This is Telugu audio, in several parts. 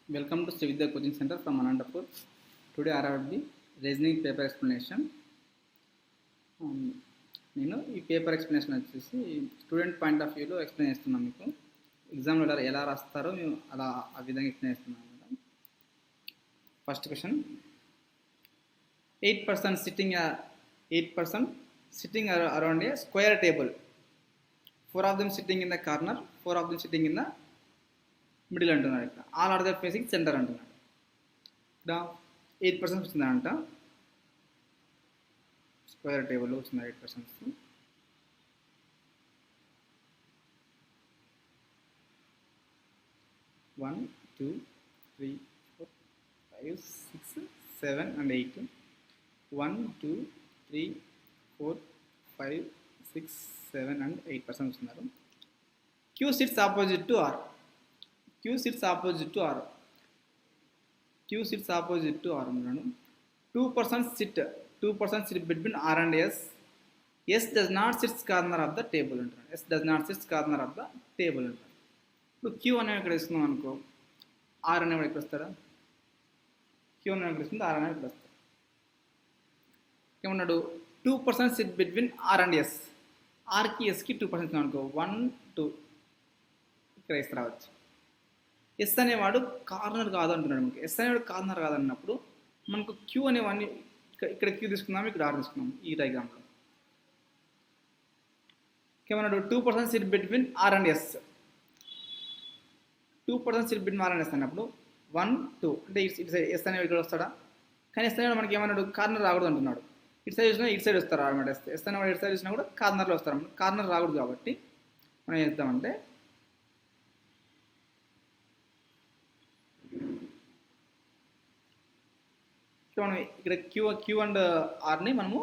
Welcome to Srividya Coaching Center from Anantapur. Today I will be reasoning paper explanation. నేను ఈ పేపర్ ఎక్స్ప్లెనేషన్ వచ్చేసి స్టూడెంట్ పాయింట్ ఆఫ్ వ్యూలో ఎక్స్ప్లెయిన్ చేస్తున్నాను. మీకు ఎగ్జామ్లో ఎలా రాస్తారో మేము అలా ఆ విధంగా ఎక్స్ప్లెయిన్ చేస్తున్నాం madam. First question, 8% sitting around a square table. 4 of them sitting in the corner, 4 of them sitting in the middle అంటున్నాడు. ఇక్కడ all are the facing centre అంటున్నాడు. ఇక్కడ 8% వచ్చిందంట, స్క్వేర్ టేబుల్లో వచ్చింది 8%. One, 2, 3, 4, 5, 6, 7 and 8. 1, 2, 3, 4, 5, 6, 7 and 8% వస్తున్నారు. Q sits opposite to R. Q sits opposite to R. Q sits opposite to R. 2% sit between R and S. S does not sit corner of the table. S does not sit corner of the table. ఇప్పుడు Q అనేవి ఇక్కడ ఇస్తున్నాం అనుకో, R అనేవి ఇక్కడ వస్తారా? Q అనేవి ఇక్కడ ఇస్తుంది, R అనేవి ఇక్కడ వస్తారు. ఏమన్నాడు? 2% sit between R and S. Rకి Sకి 2% అనుకో, 1, 2 ఇక్కడ వేసి రావచ్చు. ఎస్ అనేవాడు కార్నర్ కాదు అంటున్నాడు. మనకి ఎస్ అనేవాడు కార్నర్ కాదన్నప్పుడు మనకు క్యూ అనేవాడిని ఇక్కడ క్యూ తీసుకున్నాము, ఇక్కడ ఆర్ తీసుకున్నాము ఈ డయాగ్రామ్లో. ఏమన్నాడు? 2% sit between R and S. 2% sit between R and S అన్నప్పుడు 1, 2 అంటే ఇటు సైడ్ ఎస్ అనేవి ఇక్కడ వస్తాడా? కానీ ఎస్ అనేవాడు మనకి ఏమన్నాడు? కార్నర్ రాకూడదు అంటున్నాడు. ఇటు సైడ్ చూసినా ఇటు సైడ్ వస్తారు అనమాట. ఎస్ అనేవాడు ఇటు సైడ్ చూసినా కూడా కార్నర్లో వస్తారు. కార్నర్ రాకూడదు కాబట్టి మనం ఏం చేద్దామంటే మనం ఇక్కడ క్యూ అండ్ ఆర్ని మనము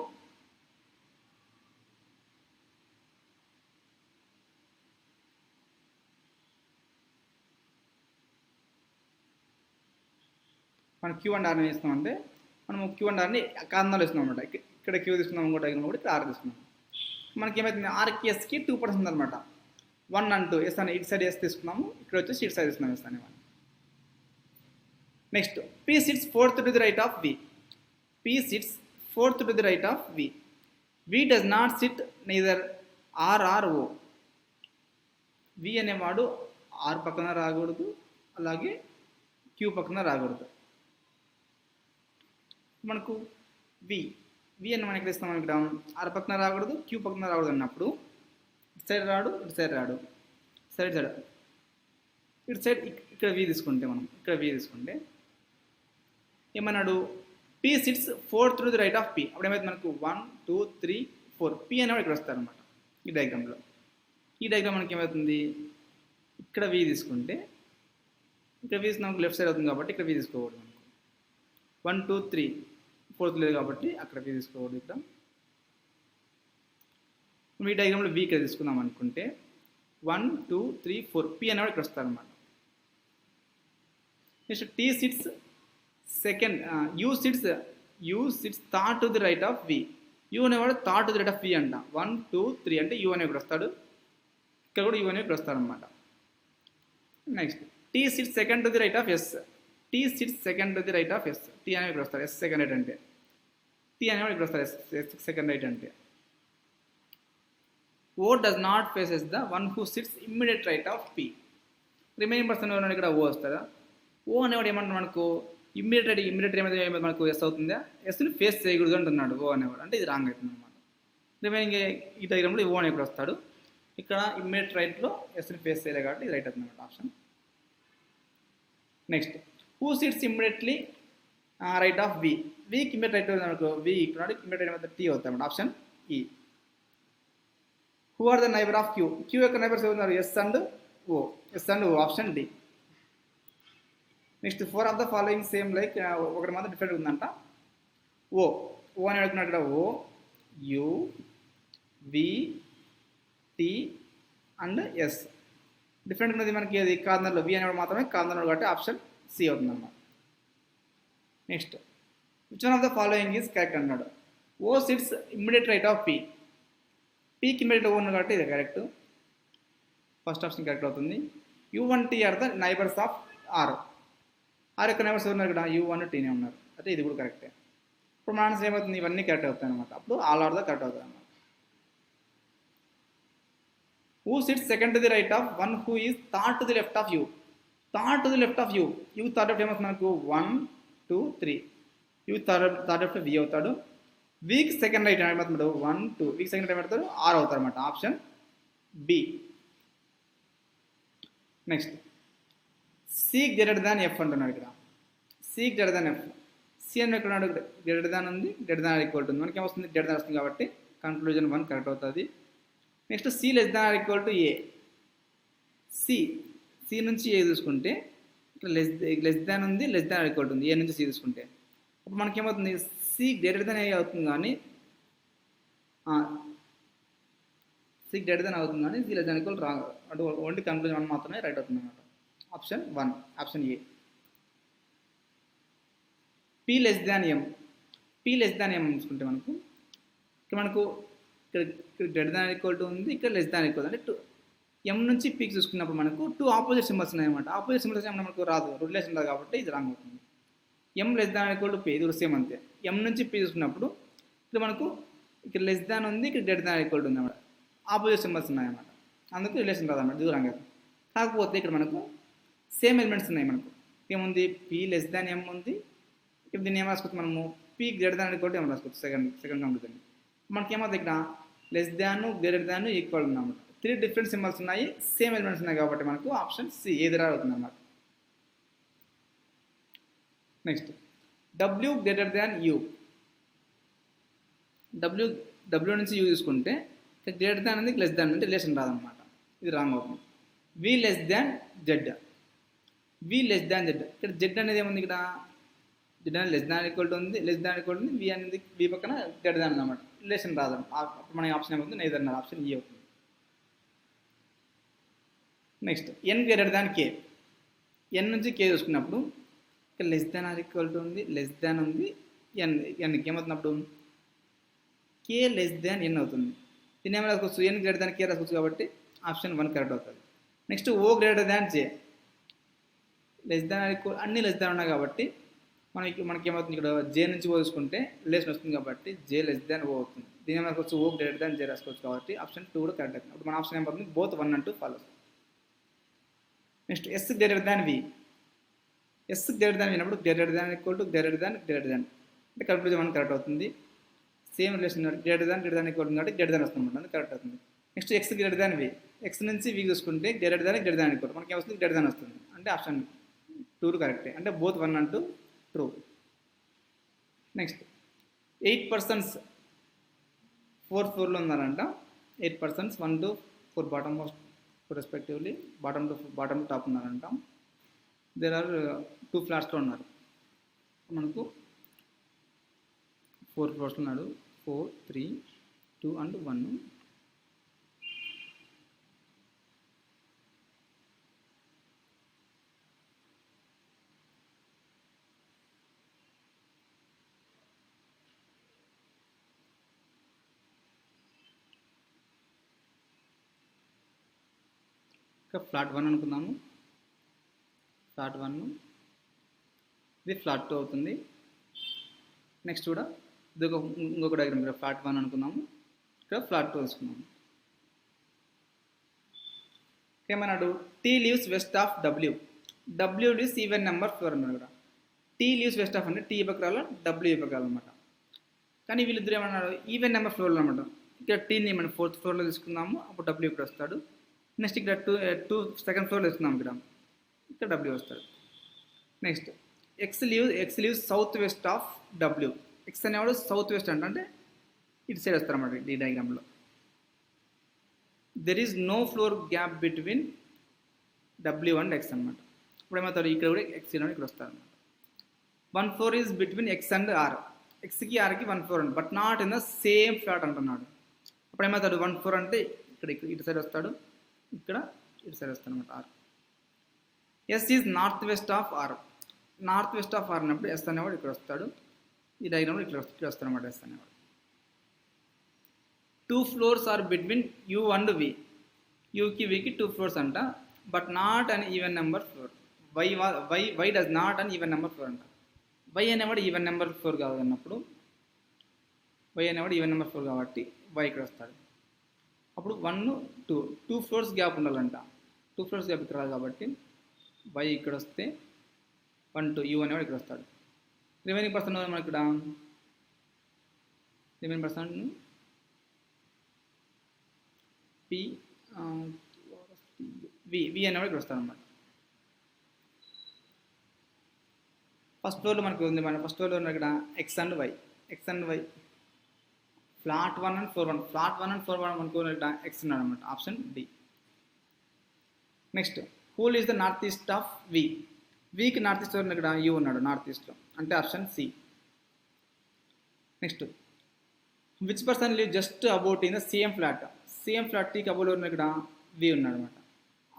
క్యూ అండ్ ఆర్ని వేస్తున్నామంటే మనము క్యూ అండ్ ఆర్ని కార్నర్లో ఇస్తున్నాం అనమాట. ఇక్కడ క్యూ తీసుకున్నాం, ఇంకో డయాగ్రామ్ కూడా ఇక్కడ ఆర్ తీసుకున్నాం. మనకి ఏమైతుంది? ఆర్కి ఎస్కి 2% అనమాట. 1 and 2 ఎస్ అని ఇటు సైడ్ ఎస్ తీసుకున్నాము, ఇక్కడ వచ్చేసి ఇటు సైడ్ తీసుకున్నాం ఎస్ అనేవాళ్ళు. Next, P sits fourth to the right of V. P sits fourth to the right of V. V does not sit neither R or O. V అనేవాడు R పక్కన రాకూడదు, అలాగే Q పక్కన రాకూడదు. మనకు V అని మనం ఎక్కడ ఇస్తాం? ఇక్కడ R పక్కన రాకూడదు, Q పక్కన రాకూడదు అన్నప్పుడు ఇటు సైడ్ రాడు, ఇటు సైడ్ రాడు, సైడ్ ఇటు సైడ్ ఇక్కడ V తీసుకుంటే, మనం ఇక్కడ V తీసుకుంటే ఏమన్నాడు? P sits fourth to the right of P. అప్పుడు ఏమైతే మనకు 1, 2, 3, 4 P అనేవాడు ఇక్కడ వస్తారనమాట ఈ డయాగ్రామ్లో. ఈ డయాగ్రామ్ మనకి ఏమవుతుంది? ఇక్కడ V తీసుకుంటే ఇక్కడ V మనకు లెఫ్ట్ సైడ్ అవుతుంది కాబట్టి ఇక్కడ V తీసుకోకూడదు. మనకు 1, 2, 3 4th లేదు కాబట్టి అక్కడ V తీసుకోకూడదు. ఇక్కడ ఈ డయాగ్రామ్లో V ఇక్కడ తీసుకుందాం అనుకుంటే 1, 2, 3, 4 P అనేవాడు ఇక్కడ వస్తారనమాట. Next T sits second, U sits third to the right of V. U అనేవాడు third to the right of V అంట. 1, 2, 3 అంటే U అనేవి ఇక్కడ వస్తాడు, ఇక్కడ కూడా U అనేవి ఇక్కడ వస్తాడు అనమాట. Next T sits second to the right of S. T sits second to the right of S. T అనేవి ఇక్కడ వస్తారు, S సెకండ్ రైట్ అంటే. T అనేవాడు ఇక్కడ వస్తారు, S సెకండ్ రైట్ అంటే. O does not faces the one who sits immediate right of P. Remaining person ఎవరైనా ఇక్కడ O వస్తారా? O అనేవాడు ఏమంటారు మనకు? ఇమ్మీడియట్ ఏమైతే మనకు ఎస్ అవుతుందా? ఎస్ని ఫేస్ చేయకూడదు అంటున్నాడు O అనేవాడు. అంటే ఇది రాంగ్ అవుతుంది అనమాట. రిమైనింగ్ ఈ డయాగ్రామ్లో O అని ఇక్కడ వస్తాడు, ఇక్కడ ఇమ్మీడియట్ రైట్లో ఎస్ని ఫేస్ చేయలేదు కాబట్టి ఇది రైట్ అవుతుంది అనమాట option. Next, who sits immediately right of V. Vకి ఇమ్మీడియట్ రైట్ మనకు V ఇక్కడ ఇమ్మీడియట్ రైట్ T అవుతుంది అనమాట. Option E. Who are the neighbour of Q. Q యొక్క నైబర్స్ ఎవరున్నారు? S and O. Option D. Next, 4 of the following same like, ఒకటి మాత్రం డిఫరెంట్ ఉందంట. O అని అడుగుతున్నాడు ఇక్కడ. O, U, V, T and S different ఉన్నది మనకి. అది కార్నర్లో V అనేవాడు మాత్రమే కార్నర్లో కాబట్టి ఆప్షన్ C అవుతుంది అన్నమాట. Next, which one of the following is correct అన్నాడు. O sits immediate right of P. Pకి ఇమ్మీడియట్ O ఉంది కాబట్టి ఇది కరెక్ట్. ఫస్ట్ ఆప్షన్ కరెక్ట్ అవుతుంది. U1T are the neighbors of R. R యొక్క నెంబర్స్ ఉన్నారు ఇక్కడ U1 Tనే ఉన్నారు. అయితే ఇది కూడా కరెక్టే. ఇప్పుడు మన ఆన్సర్ ఏమవుతుంది, ఇవన్నీ కరెక్ట్ అవుతాయి అనమాట. అప్పుడు ఆల్ ఆర్ ద కరెక్ట్ అవుతాయి అనమాట. Who sits second to the right of one who is third to the left of you. Third to the left of you. You third left ఏమవుతుంది మనకు 1 2 3. యూ థర్డ్ లెఫ్ట్ వి అవుతాడు. వీక్ సెకండ్ రైట్ ఏమవుతాడు 1 2. వీక్ సెకండ్ రైట్ ఏమవుతాడు ఆర్ అవుతారు అనమాట. Option B. Next C greater than F అంటున్నాడు ఇక్కడ. C greater than F. C అని ఎక్కడ ఉన్నాడు, గ్రేటర్ దాన్ ఉంది, గ్రేటర్ దాన్ ఈక్వల్ ఉంది. మనకి ఏమొస్తుంది గ్రేటర్ దాన్ వస్తుంది కాబట్టి కన్క్లూజన్ 1 కరెక్ట్ అవుతుంది. Next C less than equal to A. C నుంచి ఏ తీసుకుంటే ఇక్కడ లెస్ దాన్ ఉంది, లెస్ దాన్ ఈక్వల్ ఉంది. ఏ నుంచి సి తీసుకుంటే అప్పుడు మనకి ఏమవుతుంది సి గ్రేటర్ దాన్ ఏ అవుతుంది, కానీ సి గ్రేటర్ దాన్ అవుతుంది కానీ C less than equal wrong. అంటే ఓన్లీ కన్క్లూజన్ 1 మాత్రమే రైట్ అవుతుంది అనమాట. Option 1, option A. P less than M. P less than M చూసుకుంటే మనకు ఇక్కడ గ్రేటర్ దాన్ ఈక్వల్ టు ఉంది, ఇక్కడ లెస్ దాన్ ఈక్వల్. అంటే ఎం నుంచి పీకి చూసుకున్నప్పుడు మనకు 2 ఆపోజిట్ సింబల్స్ ఉన్నాయి అనమాట. ఆపోజిట్ సింబల్స్ మనకు రాదు, రిలేషన్ రాదు కాబట్టి ఇది రాంగ్ అవుతుంది. M less than equal to P, ఇది సేమ్ అంతే. ఎం నుంచి పీ చూసుకున్నప్పుడు ఇక్కడ మనకు ఇక్కడ లెస్ దాన్ ఉంది, ఇక్కడ గ్రేటర్ దాన్ ఈక్వల్ ఉంది అనమాట. ఆపోజిట్ సింబల్స్ ఉన్నాయన్నమాట, అందుకు రిలేషన్ రాదన్నమాట, ఇది రాంగ్ అవుతుంది. కాకపోతే ఇక్కడ మనకు సేమ్ ఎలిమెంట్స్ ఉన్నాయి. మనకు ఏముంది పి లెస్ దాన్ ఎం ఉంది. ఇప్పుడు దీన్ని ఏం రాసుకోవచ్చు మనము P greater than equal to ఏం రాసుకోవచ్చు సెకండ్ కంప్లీట్. మనకి ఏమవుతుంది ఇక్కడ less than greater than equal ఉందన్నమాట. 3 డిఫరెంట్ సింబల్స్ ఉన్నాయి, సేమ్ ఎలిమెంట్స్ ఉన్నాయి కాబట్టి మనకు ఆప్షన్ సి ఏది అవుతుంది అన్నమాట. Next W greater than you. W నుంచి యూ తీసుకుంటే గ్రేటర్ దాన్ ఉంది, లెస్ దాన్ అంటే రిలేషన్ రాదనమాట, ఇది రాంగ్ అవుతుంది. వి లెస్ దాన్ జెడ్. వి లెస్ దాన్ జెడ్. ఇక్కడ జెడ్ అనేది ఏముంది, ఇక్కడ జెడ్ అనేది లెస్ దాన్ ఈక్వల్ టు ఉంది, లెస్ దాన్ ఈక్వల్ ఉంది. వి అనేది వి పక్కన గ్రేటర్ దాన్ అనమాట, రిలేషన్ రాదు. అప్పుడు మన ఆప్షన్ ఏమవుతుంది నైదర్ అన్నారు, ఆప్షన్ ఈ అవుతుంది. నెక్స్ట్ ఎన్ గ్రేటర్ దాన్ కే. ఎన్ నుంచి కే చూసుకున్నప్పుడు ఇక్కడ less than R equal to ఉంది, లెస్ దాన్ ఉంది, ఎన్కి ఏమవుతున్నప్పుడు కే లెస్ దాన్ ఎన్ అవుతుంది. దీన్ని ఏమైనా రాసుకోవచ్చు ఎన్ గ్రేటర్ దాన్ కే రాసుకోవచ్చు కాబట్టి ఆప్షన్ 1 కరెక్ట్ అవుతుంది. Next O greater than J. Less than R equal అన్ని లెస్ దాన్ ఉన్నాయి కాబట్టి మనకి ఏమవుతుంది ఇక్కడ జే నుంచి ఓ చూసుకుంటే రిలేషన్ వస్తుంది కాబట్టి జే లెస్ దాన్ ఓ అవుతుంది. దీని ఏమైనా రాసుకోవచ్చు ఓ గ్రేటర్ దాన్ జే రాసుకోవచ్చు కాబట్టి ఆప్షన్ 2 కూడా కరెక్ట్ అవుతుంది. అప్పుడు మన ఆప్షన్ ఏమవుతుంది both 1 and 2 follow. Next S greater than V. S greater than వినప్పుడు greater than equal to greater than అంటే కన్క్లూజన్ 1 కరెక్ట్ అవుతుంది. Same relation greater than equal కాబట్టి గ్రేటర్ దాన్ వస్తుంది అనమాట, కరెక్ట్ అవుతుంది. Next X greater than V. X నుంచి వి చూసుకుంటే గ్రేటర్ దాన్ ఈక్వల్ మనకి ఏమొస్తుంది గ్రేటర్ దాన్ వస్తుంది, అంటే ఆప్షన్ 2 కరెక్టే, అంటే both 1 and 2 true. Next 8 persons 4th floorలో ఉన్నారంట. 8 persons 1 to 4 bottom most respectively, bottom to top ఉన్నారంట. దేర్ ఆర్ 2 ఫ్లాట్స్లో ఉన్నారు. మనకు 4 floors ఉన్నాడు, 4 3 2 and 1. ఫ్లాట్ 1 అనుకుందాము. ఫ్లాట్ 1 ఇది ఫ్లాట్ 2 అవుతుంది. నెక్స్ట్ కూడా ఇది ఇంకొక డయాగ్రామ్, ఇక్కడ ఫ్లాట్ 1 అనుకుందాము, ఇక్కడ ఫ్లాట్ 2 తీసుకున్నాము. ఏమన్నాడు T lives west of W. W lives even number 4 అన్నాడు ఇక్కడ. టీ లీవ్స్ వెస్ట్ ఆఫ్ అంటే టీ పక్కరాలు, డబ్ల్యూ పక్కరాలు అనమాట. కానీ వీళ్ళిద్దరు ఏమన్నాడు ఈవెన్ నెంబర్ 4 అనమాట. ఇక్కడ టీని మనం 4th floorలో తీసుకుందాము, అప్పుడు డబ్ల్యూ ఇక్కడ వస్తాడు. నెక్స్ట్ ఇక్కడ 2 2nd floorలో తీసుకుందాం, ఇక్కడ డబ్ల్యూ వస్తాడు. Next X leaves south west of W. X అనేవాడు సౌత్ వెస్ట్ అంటే ఇటు సైడ్ వస్తారన్నమాట ఈ డయాగ్రామ్లో. There is no floor gap between W and X అనమాట. ఇప్పుడు ఏమవుతారు ఇక్కడ కూడా ఎక్స్ ఇక్కడ వస్తారన్నమాట. 1 floor is between X and R. ఎక్స్కి ఆర్కి 1 floor but not in the same flat అంటున్నాడు. అప్పుడు ఏమవుతాడు 1 floor అంటే ఇక్కడ ఇటు సైడ్ వస్తాడు, ఇక్కడ ఇటు సైడ్ వస్తాడు అనమాట R. S is north west of R. North west of R అన్నప్పుడు ఎస్ అనేవాడు ఇక్కడ వస్తాడు, ఈ డయాగ్రామ్లో ఇక్కడ వస్తాడు అనమాట ఎస్ అనేవాడు. 2 floors are between U and V. యూకి వికి 2 floors అంట, but not an even number floor. Y does not అని ఈవెన్ నెంబర్ 4 అంట. వై అనేవాడు ఈవెన్ నెంబర్ 4 కాదు అన్నప్పుడు వై అనేవాడు ఈవెన్ నెంబర్ 4 కాబట్టి వై ఇక్కడ వస్తాడు. అప్పుడు 1 2 2 ఫ్లోర్స్ గ్యాప్ ఉండాలంట. 2 ఫ్లోర్స్ గ్యాప్ ఇక్కడ రాదు కాబట్టి వై ఇక్కడ వస్తే 1 2 యూ అనేవాడు ఇక్కడ వస్తాడు. రిమైనింగ్ పర్సన్ మనకి ఇక్కడ రిమైనింగ్ పర్సన్ పి వి అనేవాడు ఇక్కడ వస్తాడు అనమాట. ఫస్ట్ ఫ్లోర్లో మనకి ఉంది. మన ఫస్ట్ ఫ్లోర్లో ఉన్న ఇక్కడ X and Y flat 1 and 4 1 flat 1 and 4 1 మనకు ఇక్కడ ఎక్స్ ఉన్నాడు అనమాట. Option D. Next who is the north east of వీకి నార్త్ ఈస్ట్ ఇక్కడ యూ ఉన్నాడు నార్త్ ఈస్ట్లో అంటే option C. Next which person live just about in the same flat టీకి అబౌట్ ఉన్న ఇక్కడ వి ఉన్నాడు అనమాట.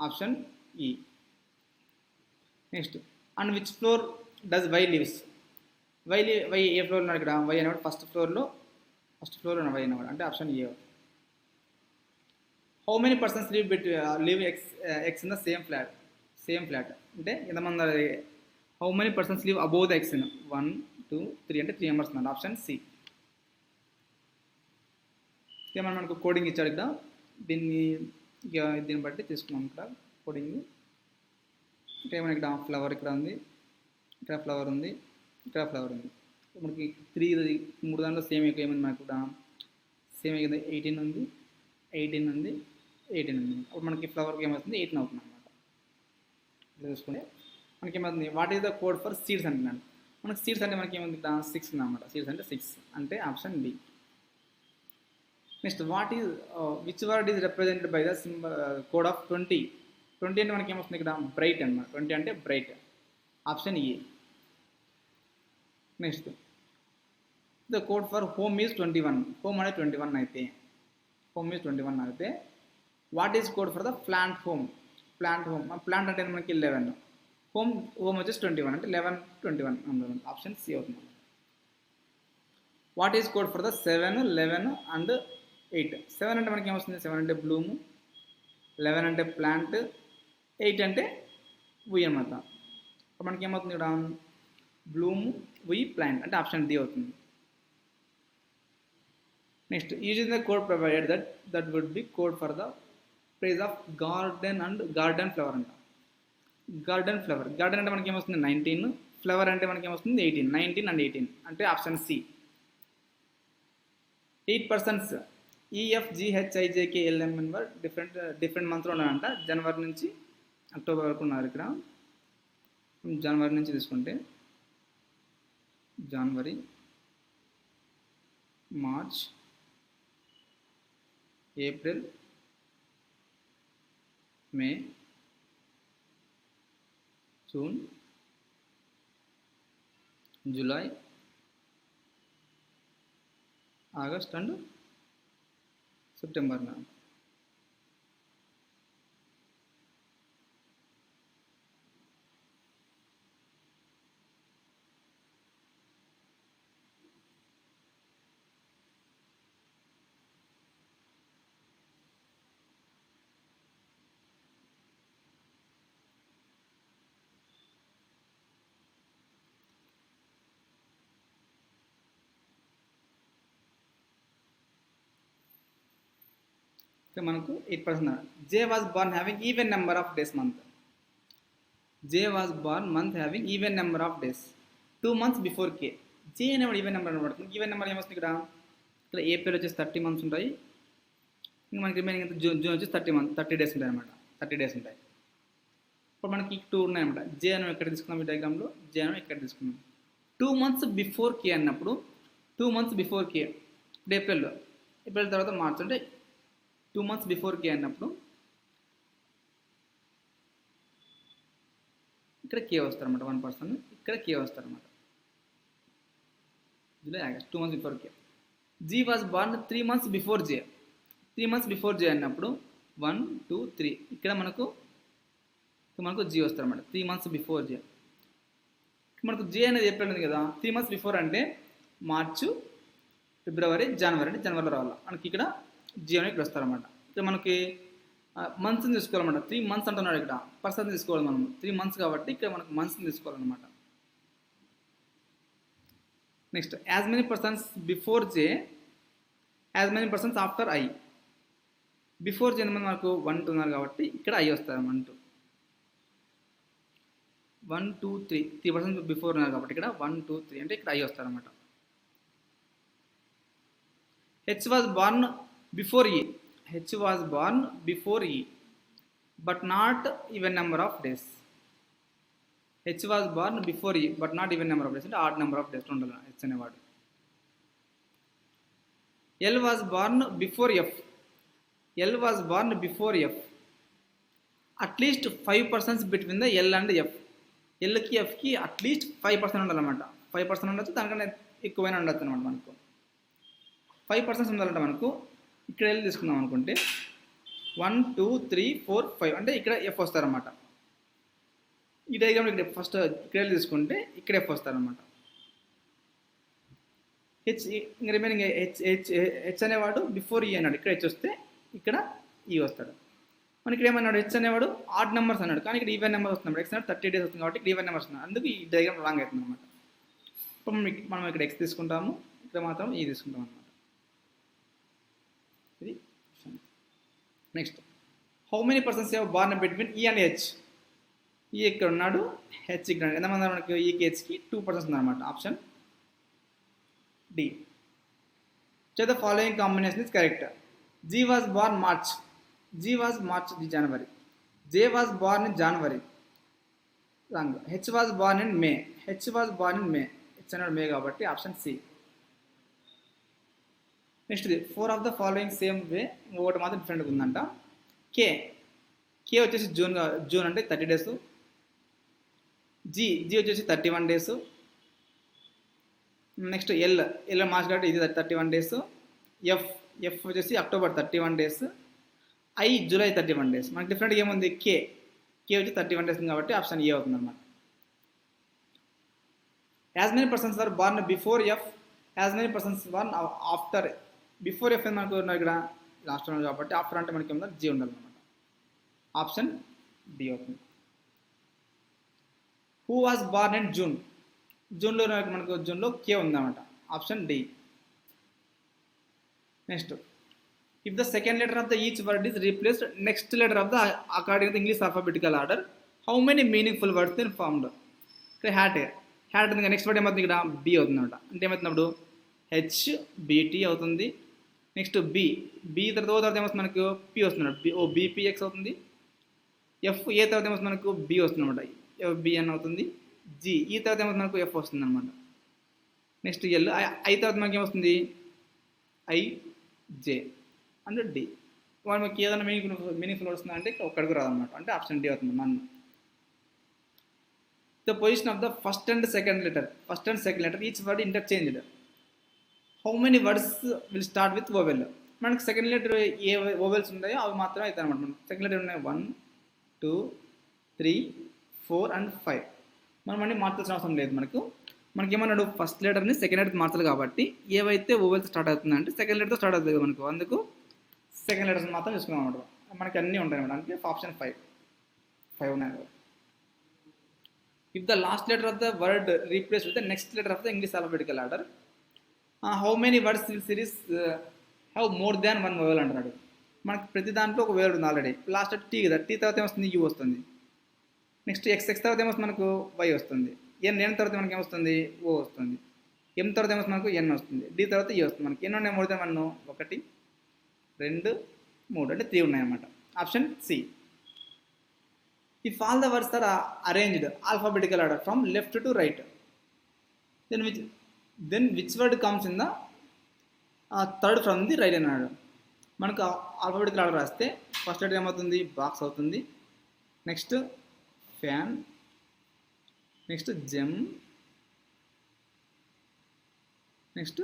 Option E. Next and which floor does Y lives Y A floor ఉన్నాడు ఇక్కడ వై అనేవాడు ఫస్ట్ ఫ్లోర్లో ఉన్న వై అనేవాడు అంటే option A. How many persons live X in the same flat అంటే ఎంతమంది how many persons live above the X in 1 2 3 అంటే 3 మెంబర్స్ ఉన్నారు. Option C. ఏమన్నా మనకు కోడింగ్ ఇచ్చాడు ఇక్కడ దీన్ని బట్టి తీసుకున్నాం ఇక్కడ కోడింగ్. అంటే ఏమైనా ఇక్కడ ఫ్లవర్ ఇక్కడ ఉంది, ఇక్కడ ఫ్లవర్ ఉంది, ఇక్కడ ఫ్లవర్ ఉంది. మనకి 3 దాంట్లో సేమ్ ఏమైంది మనకు కూడా సేమ్ కదా 18 ఉంది 18 ఉంది 18 ఉంది. అప్పుడు మనకి ఫ్లవర్కి ఏమవుతుంది 18 అవుతుంది అనమాట. ఇట్లా చూసుకుంటే మనకి ఏమవుతుంది what is the code for seeds అంటున్నాను. మనకి సీడ్స్ అంటే మనకి ఏముంది ఇక్కడ 6 ఉంది అనమాట. సీడ్స్ అంటే 6 అంటే option B. Next which word is represented by the code of 20 అంటే మనకి ఏమొస్తుంది ఇక్కడ బ్రైట్ అనమాట. 20 అంటే bright. Option A. Next the code for home is 21 home అనేది 21 అయితే what is code for the plant home plant అంటే మనకి 11 హోమ్ వచ్చేసి 21 అంటే 11 21 ఆప్షన్ సి అవుతుంది. What is code for the 7 11 and 8 7 అంటే మనకి ఏమొస్తుంది 7 అంటే బ్లూమ్ 11 అంటే ప్లాంట్ 8 అంటే వి అనమాట. అప్పుడు మనకి ఏమవుతుంది ఇక్కడ బ్లూమ్ వి ప్లాంట్ అంటే ఆప్షన్ డి అవుతుంది. Next using the code provided that would be code for the prize of garden flower అంట. గార్డెన్ అంటే మనకి ఏమొస్తుంది 19 ఫ్లవర్ అంటే మనకి ఏమొస్తుంది 18 19 and 18 అంటే ఆప్షన్ సి. 8 persons EFGHIJKLMN వర్ డిఫరెంట్ మంత్లో ఉన్నారంట. జనవరి నుంచి అక్టోబర్ వరకు ఉన్నారు. ఇక్కడ జనవరి నుంచి తీసుకుంటే January March April May June July August and September. మనకు 8% J was born having even number of days month. J was born month having even number of days 2 months before K. J అనేవాడు ఈవెన్ నెంబర్ అనమాట. ఈవెన్ నెంబర్ ఏమొస్తుంది ఇక్కడ ఏప్రిల్ వచ్చేసి 30 months ఉంటాయి. ఇంకా మనకి రిమైనింగ్ జూన్ వచ్చేసి 30 days ఉంటాయి అనమాట. 30 days ఉంటాయి. ఇప్పుడు మనకి 2 ఉన్నాయన్నమాట. జే అని ఎక్కడ తీసుకున్నాం ఈ డయాగ్రామ్లో జే అని ఎక్కడ తీసుకున్నాం 2 months బిఫోర్ కే అన్నప్పుడు 2 months బిఫోర్ కే ఇప్పుడు ఏప్రిల్ తర్వాత మార్చ్ అంటే 2 months బిఫోర్ కే అన్నప్పుడు ఇక్కడ కే వస్తారన్నమాట 1%. ఇక్కడ కే వస్తారన్నమాట. July August 2 months before K. G was born 3 months before J. 3 months before J అన్నప్పుడు 1 2 3 ఇక్కడ మనకు జీ వస్తారన్నమాట. 3 months బిఫోర్ జే. మనకు జే అనేది ఏప్రిల్ ఉంది కదా 3 months బిఫోర్ అంటే మార్చు ఫిబ్రవరి జనవరి అంటే జనవరిలో రావాలి. మనకి ఇక్కడ జీ అనేది ఇక్కడ వస్తారన్నమాట. ఇక్కడ మనకి మంత్స్ని తీసుకోవాలన్నమాట. 3 months అంటున్నాడు ఇక్కడ. పర్సన్ తీసుకోవాలి మనం 3 months కాబట్టి ఇక్కడ మనకు మంత్స్ని తీసుకోవాలన్నమాట. Next as many persons before J, as many persons after I. Before J మనకు 1 2 ఉన్నారు కాబట్టి ఇక్కడ ఐ వస్తారు. 1 2 3 పర్సన్స్ బిఫోర్ ఉన్నారు కాబట్టి ఇక్కడ 1 2 3 అంటే ఇక్కడ ఐ వస్తారన్నమాట. H was born before E. H was born before E, but not even number of days. H was born before E, but not even number of days. అంటే odd number of days ఉండాలి H అనేవాడు. L was born before F. L was born before F. At least 5% between the L and F. L కి F కి అట్లీస్ట్ 5% ఉండాలన్నమాట. 5% ఉండొచ్చు, దానికన్నా ఎక్కువైనా ఉండొచ్చు అనమాట. మనకు 5% ఉండాలంట. మనకు ఇక్కడ వెళ్ళి తీసుకుందాం అనుకుంటే 1 2 3 4 5 అంటే ఇక్కడ ఎఫ్ వస్తారన్నమాట. ఈ డయాగ్రామ్ ఇక్కడ ఫస్ట్ ఇక్కడ వెళ్ళి తీసుకుంటే ఇక్కడ ఎఫ్ వస్తారన్నమాట. హెచ్ ఇంకా రిమైనింగ్ హెచ్ అనేవాడు బిఫోర్ ఈ అన్నాడు. ఇక్కడ హెచ్ వస్తే ఇక్కడ ఈ వస్తాడు. మనకి ఇక్కడ ఏమన్నాడు, హెచ్ అనేవాడు ఆడ్ నెంబర్స్ అన్నాడు, కానీ ఇక్కడ ఈవెన్ నెంబర్స్ వస్తున్నాడు. ఎక్స్ అన్నాడు 30 days వస్తుంది కాబట్టి ఇక్కడ ఈవెన్ నెంబర్స్ ఉన్నాయి. అందుకు ఈ డయాగ్రామ్ రాంగ్ అవుతుంది అనమాట. ఇప్పుడు మనం ఇక్కడ ఎక్స్ తీసుకుంటాము, ఇక్కడ మాత్రం ఈ తీసుకుంటాం అనమాట. ఇది next how many persons have born between E and H. E ఇక్కడ ఉన్నాడు, హెచ్ ఇక్కడ ఉన్నాడు. ఎంతమంది మనకి ఈకి హెచ్కి 2 persons ఉన్నారన్నమాట. Option D. So the following combination is correct. G was born March. G was March the January. J was born in January. Wrong. H was born in May. H was born in May. H అన్నాడు మే కాబట్టి option C. Next 4 of the following same way. ఇంకొకటి మాత్రం డిఫరెంట్గా ఉందంట. కే. కే వచ్చేసి జూన్ అంటే 30 days. జీ వచ్చేసి 31 days. నెక్స్ట్ ఎల్ మార్చ్ కాబట్టి ఇది 31 days. ఎఫ్ వచ్చేసి October 31 days. I July 31 days. మనకి డిఫరెంట్గా ఏముంది, కే వచ్చి 31 days కాబట్టి ఆప్షన్ ఏ అవుతుంది అనమాట. As many persons are born before F, as many persons born after. Before F మనకు ఇక్కడ లాస్ట్ ఉన్నాడు కాబట్టి ఆఫ్టర్ అంటే మనకి ఏమన్నా జీ ఉండాలన్నమాట. ఆప్షన్ డి అవుతుంది. Who was born in June. జూన్లో మనకు జూన్లో కే ఉందన్నమాట. Option D. Next if the second letter of the each word is replaced next letter of the according to English alphabetical order, how many meaningful words then formed. ఇక్కడ హ్యాట్ ఉంది. నెక్స్ట్ వర్డ్ ఏమవుతుంది, ఇక్కడ బి అవుతుంది అనమాట. అంటే ఏమవుతున్నప్పుడు హెచ్ బిటి అవుతుంది. నెక్స్ట్ బి తర్వాత ఏమవుతుంది మనకు పి వస్తుంది, బిపిఎక్స్ అవుతుంది. ఎఫ్ ఏ తర్వాత ఏమవుతుంది మనకు బి వస్తుంది అనమాట, బిఎన్ అవుతుంది. జి ఈ తర్వాత ఏమవుతుంది మనకు ఎఫ్ వస్తుంది అనమాట. నెక్స్ట్ ఎల్ ఐ తర్వాత మనకి ఏమొస్తుంది ఐ జే అంటే డి. వాళ్ళు మనకి ఏదైనా మీనింగ్ఫుల్ వస్తుందా అంటే ఒక్కడికి రాదన్నమాట. అంటే ఆప్షన్ డి అవుతుంది. నన్ను the position of the first and second letter each word interchanged. How many words will start with oval. మనకి సెకండ్ లెటర్ ఏ ఓవెల్స్ ఉంటాయో అవి మాత్రమే అవుతాయి అనమాట. మనకి సెకండ్ లెటర్ ఉన్నాయి 1 2 3 4 and 5. మనం అన్నీ మార్చాల్సిన అవసరం లేదు. మనకి ఏమన్నాడు, ఫస్ట్ లెటర్ని సెకండ్ లెటర్ మార్చాలి కాబట్టి ఏవైతే ఓవెల్స్ స్టార్ట్ అవుతుందంటే సెకండ్ లెటర్తో స్టార్ట్ అవుతుంది మనకు. అందుకు సెకండ్ లెటర్స్ మాత్రం చూసుకున్నాం అనమాట. మనకి అన్నీ ఉంటాయి అనమాట. అంటే ఆప్షన్ 5 ఉన్నాయి. If the last letter of the word replace with the next letter of the English alphabetical order, how many words will series have more than 1 vowel అంటున్నాడు. మనకి ప్రతి దాంట్లో ఒక వేల్ ఉంది ఆల్రెడీ. లాస్ట్ టీ కదా, టీ తర్వాత ఏమొస్తుంది యూ వస్తుంది. నెక్స్ట్ ఎక్స్ తర్వాత ఏమొస్తుంది మనకు వై వస్తుంది. ఎన్ తర్వాత మనకి ఏమొస్తుంది ఓ వస్తుంది. ఎం తర్వాత ఏమొస్తుంది మనకు ఎన్ వస్తుంది. డి తర్వాత ఈ వస్తుంది. మనకి ఎన్ని ఉన్నాయి మోర్ దాన్ 1, 1 2 3 అంటే 3 ఉన్నాయన్నమాట. Option C. If all the words are arranged alphabetical order from left to right, then which word comes in the third from the right అన్నాడు. మనకు ఆల్ఫాబెటికల్ ఆర్డర్ రాస్తే ఫస్ట్ లెటర్ ఏమవుతుంది బాక్స్ అవుతుంది. Next fan, next gem, next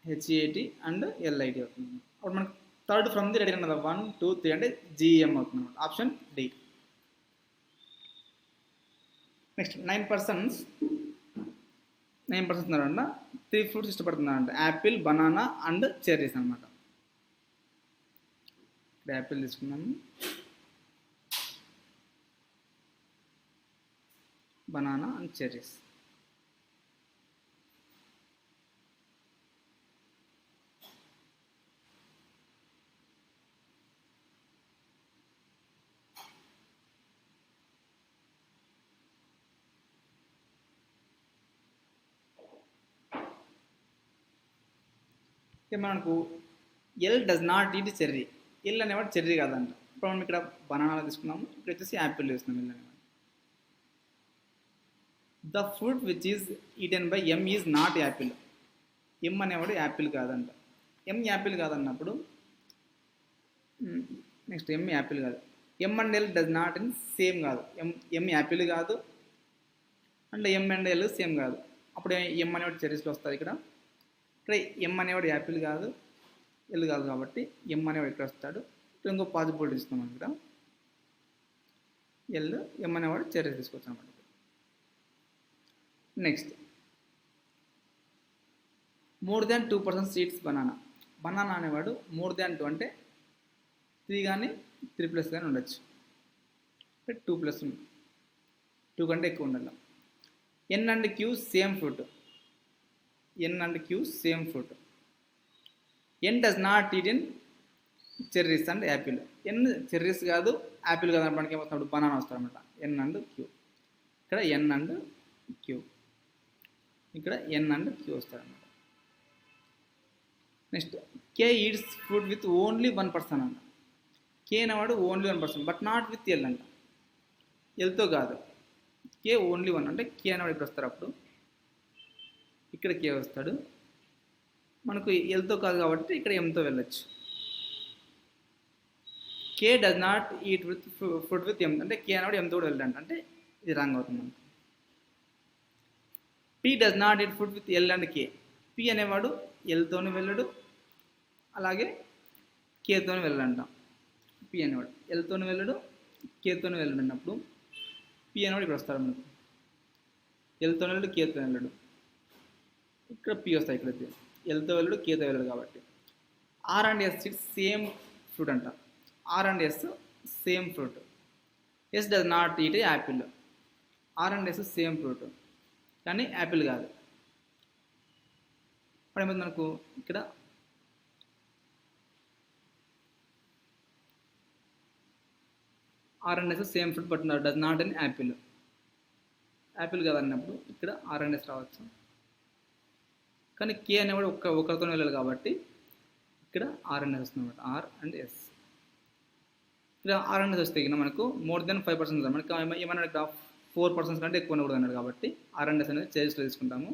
H A T and L I T అవుతుంది. అప్పుడు మనకు థర్డ్ ఫ్రమ్ ది రైట్ అన్నది 1 2 3 అంటే జిఎం అవుతుంది అనమాట. Option D. నెక్స్ట్ 9 persons ఉన్నారంట. 3 fruits ఇష్టపడుతున్నారంట. యాపిల్, బనానా అండ్ చెర్రీస్ అనమాట. ఇక్కడ యాపిల్ తీసుకున్నాము, బనానా అండ్ చెర్రీస్. మనకు L does not eat cherry. L అనేవాడు చెర్రీ కాదంట. ఇప్పుడు మనం ఇక్కడ బనానా తీసుకున్నాము, ఇక్కడ వచ్చేసి యాపిల్ తీసుకున్నాం. ఎల్ అనేవాడు. The fruit which is eaten by M is not apple. M అనేవాడు యాపిల్ కాదంట. ఎమ్ యాపిల్ కాదన్నప్పుడు నెక్స్ట్ ఎమ్ యాపిల్ కాదు. M and L does not in same కాదు. ఎమ్ యాపిల్ కాదు and M and L same కాదు. అప్పుడు ఎమ్ అనేవాడు చెర్రీస్లో వస్తుంది. ఇక్కడ ఎమ్ అనేవాడు యాపిల్ కాదు, ఎల్ కాదు, కాబట్టి ఎమ్ అనేవాడు ఇక్కడ వస్తాడు. ఇక్కడ ఇంకో పాజిబిలిటీ ఇస్తున్నాం. ఇక్కడ ఎల్ ఎమ్ అనేవాడు చెర్రీస్ తీసుకోవచ్చు అనమాట. Next more than 2% seeds banana. Banana అనేవాడు మోర్ దాన్ 2 అంటే 3 కానీ 3+ కానీ ఉండొచ్చు. 2+ 2 కంటే ఎక్కువ ఉండాలి. N and Q same fruit. N and Q same fruit. N does not eat in cherries and apple. N cherries కాదు, యాపిల్ కాదు అనడానికి ఏమొస్తాడు, బనానా వస్తాడనమాట. N and Q. ఇక్కడ ఎన్ అండ్ క్యూ, ఇక్కడ ఎన్ అండ్ క్యూ వస్తాడనమాట. Next K eats fruit with only 1% అంట. కే అనేవాడు only 1%, but not with L అంట. ఎల్తో కాదు, కే ఓన్లీ 1 అంటే కే అనేవాడు ఇక్కడ వస్తారు. అప్పుడు ఇక్కడ కే వస్తాడు. మనకు ఎల్తో కాదు కాబట్టి ఇక్కడ ఎంతో వెళ్ళచ్చు. K does not eat with food with M అంటే కే అనేవాడు ఎంతో కూడా వెళ్ళండి, అంటే ఇది రాంగ్ అవుతుంది మనకు. P does not eat food with L and K. P అనేవాడు ఎల్తోనే వెళ్ళడు, అలాగే కేతోనే వెళ్ళంటాం. పి అనేవాడు ఎల్తోనే వెళ్ళడు, కేతోనే వెళ్ళడు అన్నప్పుడు పి అనేవాడు ఇక్కడ వస్తాడు మనకు. ఎల్తో వెళ్ళడు, కేతో వెళ్ళడు. ఇక్కడ పి వస్తాయి. ఇక్కడ ఎల్తో వెళ్ళడు, కేతో వెళ్ళడు కాబట్టి. R and S same fruit అంట. R and S same fruit. S does not eat apple. R and S same fruit కానీ యాపిల్ కాదు. ఇప్పుడు ఏమైంది మనకు ఇక్కడ R and S same fruit but does not in apple. Apple కాదన్నప్పుడు ఇక్కడ ఆర్ అండ్ ఎస్ రావచ్చు. కానీ కే అనేవాడు ఒకరితో వెళ్ళాలి కాబట్టి ఇక్కడ ఆర్ అండ్ ఎస్ వస్తుంది అనమాట. R and S. ఇక్కడ ఆర్ అండ్ ఎస్ వస్తే ఇక్కడ మనకు మోర్ దెన్ 5% మనకి ఏమన్నా ఇక్కడ 4% కంటే ఎక్కువ కూడా అన్నాడు కాబట్టి ఆర్ అండ్ ఎస్ అనేది చేజ్లో తీసుకుంటాము.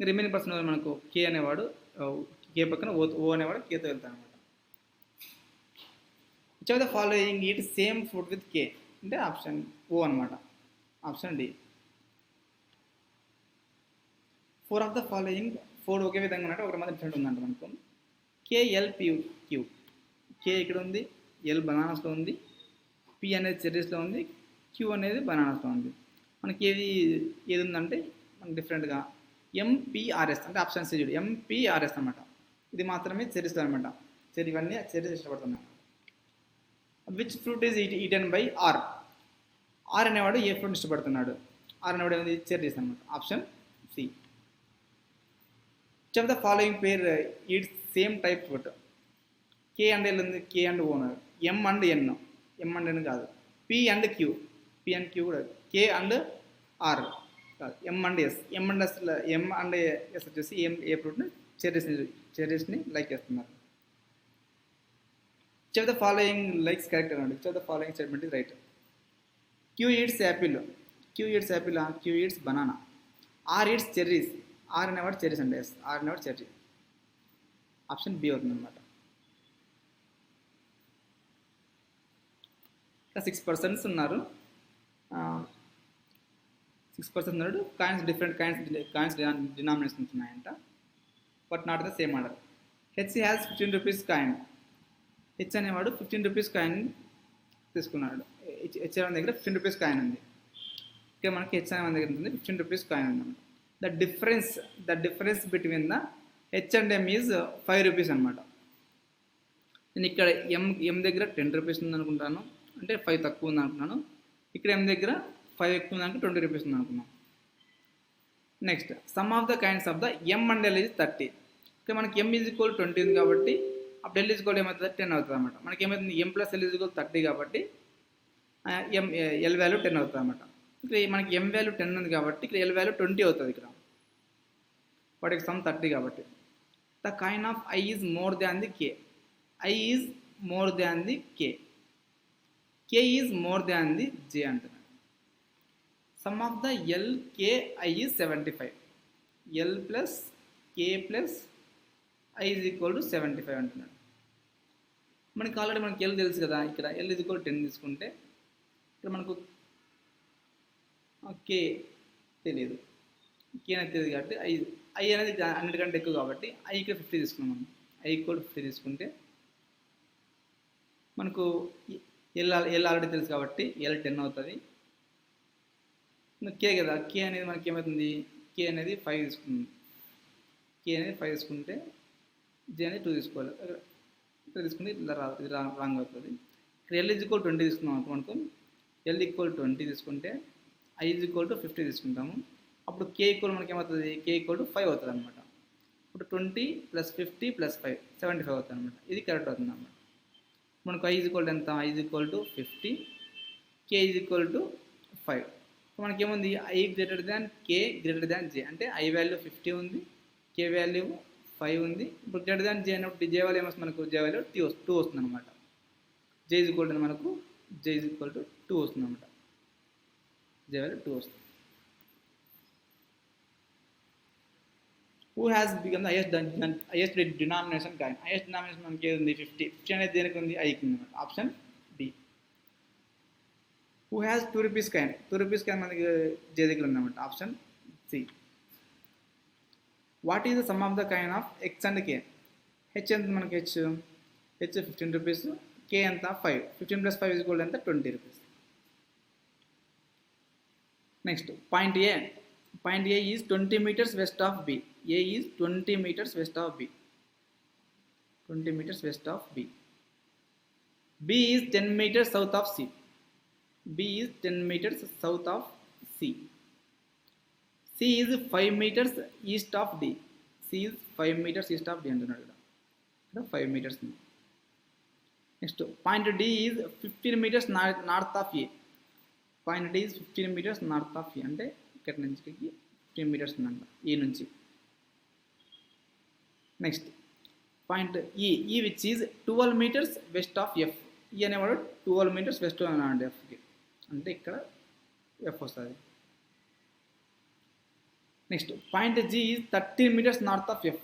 రిమైనింగ్ పర్సన్ మనకు కే అనేవాడు కే పక్కన ఓ అనేవాడు కేతో వెళ్తాడు అనమాట. Which of the following eat same food with K అంటే ఆప్షన్ ఓ అనమాట. Option D. 4 of the following 4 ఒకే విధంగా ఉన్నట్టు ఒకటి మాత్రం డిఫరెంట్ ఉందంట మనకు. KLPQ. కే ఇక్కడ ఉంది, ఎల్ బనానాస్లో ఉంది, పి అనేది చెర్రీస్లో ఉంది, క్యూ అనేది బనానాస్లో ఉంది. మనకి ఏది ఉందంటే మనకి డిఫరెంట్గా ఎంపీఆర్ఎస్ అంటే ఆప్షన్ సి చూడు, ఎంపీఆర్ఎస్ అనమాట. ఇది మాత్రమే చెర్రీస్లో అనమాట. ఇవన్నీ చెర్రీస్ ఇష్టపడుతున్నాయి. Which fruit is eaten by R. R అనేవాడు ఏ ఫ్రూట్ ఇష్టపడుతున్నాడు. ఆర్ అనేవాడు ఏమైంది చెర్రీస్ అనమాట. Option C. Which of the following pair eats same type fruit. K and L ఉంది, K and O. M and N, M and N కాదు. P and Q, P and Q కూడా. కే అండ్ ఆర్ కాదు. M and S, M and S వచ్చేసి ఏ ఫ్రూట్ని చెర్రీస్ని లైక్ చేస్తున్నారు. Which of the following likes correct అన్నాడు. Which of the following statement is right. Q eats apple. Q eats apple. Q eats banana. R eats cherries. R అనేవాడు చెర్రీస్ అంటే ఎస్. ఆర్ అనేవాడు చెర్రీ. ఆప్షన్ బి అవుతుంది అనమాట. ఇంకా 6% ఉన్నారు. 6% ఉన్నాడు. డిఫరెంట్ కాయిన్స్ డినామినేషన్స్ ఉన్నాయంట, but not the same order. H has 15 rupees coin. H అనేవాడు 15 రూపీస్ కాయిన్ తీసుకున్నాడు. హెచ్ అనే దగ్గర 15 రూపీస్ కాయిన్ ఉంది. ఇక్కడ మనకి హెచ్ అనే దగ్గర ఉంటుంది 15 రూపీస్ కాయిన్ ఉంది. The difference between the H and M is 5 rupees అనమాట. నేను ఇక్కడ ఎం దగ్గర 10 రూపీస్ ఉంది అనుకుంటాను, అంటే 5 తక్కువ ఉంది అనుకున్నాను. ఇక్కడ ఎం దగ్గర 5 ఎక్కువ ఉంది అంటే 20 రూపీస్ ఉంది అనుకున్నాను. Next some of the kinds of the M and L is 30. ఇక్కడ మనకి ఎం ఈజ్ ఈక్వల్ 20 ఉంది కాబట్టి అప్పుడు ఎల్ ఈజ్ ఈక్వల్ ఏమవుతుంది 10 అవుతుంది అనమాట. మనకి ఏమవుతుంది ఎం ప్లస్ ఎల్ ఈజ్ ఈక్వల్ 30 కాబట్టి ఎల్ వాల్యూ 10 అవుతుంది అనమాట. ఇక్కడ మనకి ఎం వాల్యూ 10 ఉంది కాబట్టి ఇక్కడ ఎల్ వాల్యూ 20 అవుతుంది. ఇక్కడ వాటికి సమ్ 30 కాబట్టి the kind of I is more than the K. I is more than the K. K is more than the J అంటున్నాడు. Sum of the L, K, I is 75. L plus K plus I is equal to 75 అంటున్నాడు. మనకి ఆల్రెడీ మనకి L తెలుసు కదా, ఇక్కడ L is equal to 10 తీసుకుంటే ఇక్కడ మనకు K తెలియదు, K అనేది తెలియదు కాబట్టి I అనేది అన్నిటికంటే ఎక్కువ కాబట్టి I ఇక్కడ 50 తీసుకున్నాం. మనం I equal to 50 తీసుకుంటే మనకు ఎల్ ఆల్రెడీ తెలుసు కాబట్టి ఎల్ 10 అవుతుంది. కే కదా, కే అనేది మనకి ఏమవుతుంది, కే అనేది 5 తీసుకుంది. కే అనేది 5 తీసుకుంటే జే అనేది 2 తీసుకోవాలి. ఇక్కడ తీసుకుంటే ఇట్లా ఇది రాంగ్ అవుతుంది. ఇక్కడ ఎల్ ఈజ్ ఈక్వల్ 20 తీసుకున్నాం అనుకో, ఎల్ ఈక్వల్ 20 తీసుకుంటే ఐ ఈజ్ ఈక్వల్ టు 50 తీసుకుంటాము. అప్పుడు కే ఈక్వల్ మనకి ఏమవుతుంది, కే ఈక్వల్ టు 5 అవుతుంది అనమాట. ఇప్పుడు 20 + 50 + 5 75 అవుతుంది అనమాట. ఇది కరెక్ట్ అవుతుంది అనమాట. మనకు ఐ ఈజ్ ఈక్వల్ ఎంత, I is equal to 50, K is equal to 5. మనకేముంది I greater than K greater than J, అంటే ఐ వాల్యూ 50 ఉంది, కే వాల్యూ 5 ఉంది. ఇప్పుడు గ్రేటర్ దాన్ జే అన్నప్పుడు జే వాల్యూ ఏమొస్తుంది మనకు, జే వాల్యూ 2 వస్తుంది అనమాట. జే ఈజ్ ఈక్వల్ టు మనకు జే ఈజ్ ఈక్వల్ టు 2 వస్తుంది అనమాట. జే వాల్యూ 2 వస్తుంది. Who has become the highest denomination coin? Highest denomination మనకి ఏది ఉంది, 50. 50 అనేది దేనికి ఉంది, ఐ కింద. Option B. Who has 2 rupees coin? 2 rupees coin మనకి జే దగ్గర ఉందన్నమాట. Option C. What is the sum of the coin of x and k? H ఎంత మనకి, హెచ్ 15 రూపీస్, కే ఎంత 5. 15 + 5 = ఎంత 20 rupees. Next point A. Point A is 20 meters west of B. A is 20 meters west of B. 20 meters west of B. B is 10 meters south of C. B is 10 meters south of C. C is 5 meters east of D. C is 5 meters east of D అంటున్నాడు ఇక్కడ. 5 meters. Next, point D is 15 meters north of A. Point D is 15 meters north of A. అంటే ఇక్కడ నుంచి 15 మీటర్స్ ఉందంట ఈ నుంచి. Next point E which is 12 metres west of F. E అనేవాడు 12 మీటర్స్ వెస్ట్ అన్నాడు ఎఫ్కి, అంటే ఇక్కడ ఎఫ్ వస్తుంది. Next point G is 13 metres north of F.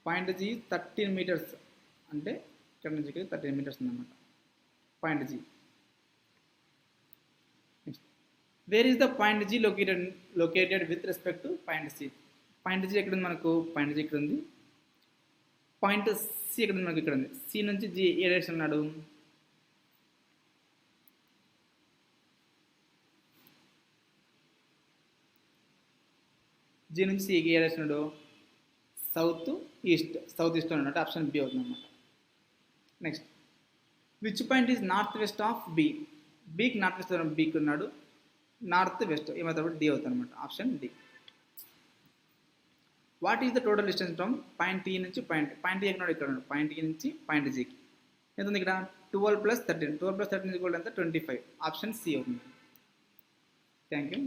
Point G 13 metres, అంటే ఇక్కడ నుంచి 13 మీటర్స్ ఉందన్నమాట point G. Where is the point G located with respect to point C. Point G ఎక్కడ ఉంది మనకు, పాయింట్ జీ ఇక్కడ ఉంది. పాయింట్ సి ఎక్కడ ఉంది మనకు, ఇక్కడ ఉంది. సి నుంచి జీ ఏ డైరెక్షన్ ఉన్నాడు, జీ నుంచి సి ఏ డైరెక్షన్ ఉన్నాడు, సౌత్ ఈస్ట్ అన్నట్టు. ఆప్షన్ బి అవుతుంది అన్నమాట. Next which point is north west of B. బీకి నార్త్ వెస్ట్ బీకి ఉన్నాడు, నార్త్ వెస్ట్ ఏమవుతాడు, డి అవుతుంది అనమాట. Option D. What is the total distance from point T నుంచి పాయింట్ టీ ఎక్కడ ఇక్కడ పాయింట్ టీ నుంచి పాయింట్ జీకి ఎంత ఉంది ఇక్కడ, 12 + 13. 12 + 13 ఎంత 25. ఆప్షన్ సి అవుతుంది. Thank you.